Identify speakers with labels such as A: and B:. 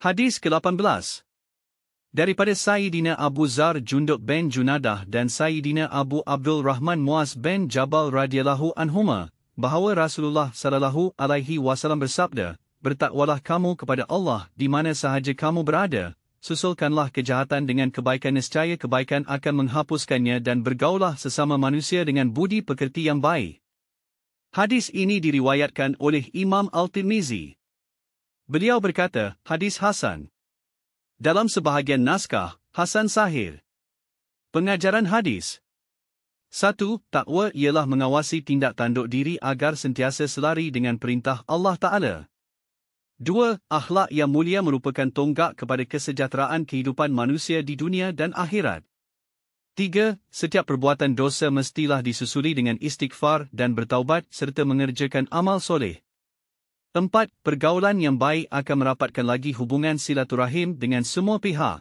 A: Hadis ke-18. Daripada Sayyidina Abu Zar Jundub bin Junadah dan Sayyidina Abu Abdul Rahman Muaz bin Jabal radhiyallahu anhuma, bahawa Rasulullah sallallahu alaihi wasallam bersabda, "Bertakwalah kamu kepada Allah di mana sahaja kamu berada, susulkanlah kejahatan dengan kebaikan, nescaya kebaikan akan menghapuskannya, dan bergaulah sesama manusia dengan budi pekerti yang baik." Hadis ini diriwayatkan oleh Imam Al-Tirmizi. Beliau berkata, hadis Hasan. Dalam sebahagian naskah, Hasan Sahih. Pengajaran hadis. 1. Takwa ialah mengawasi tindak tanduk diri agar sentiasa selari dengan perintah Allah Ta'ala. 2. Akhlak yang mulia merupakan tonggak kepada kesejahteraan kehidupan manusia di dunia dan akhirat. 3. Setiap perbuatan dosa mestilah disusuli dengan istighfar dan bertaubat serta mengerjakan amal soleh. 4. Pergaulan yang baik akan merapatkan lagi hubungan silaturahim dengan semua pihak.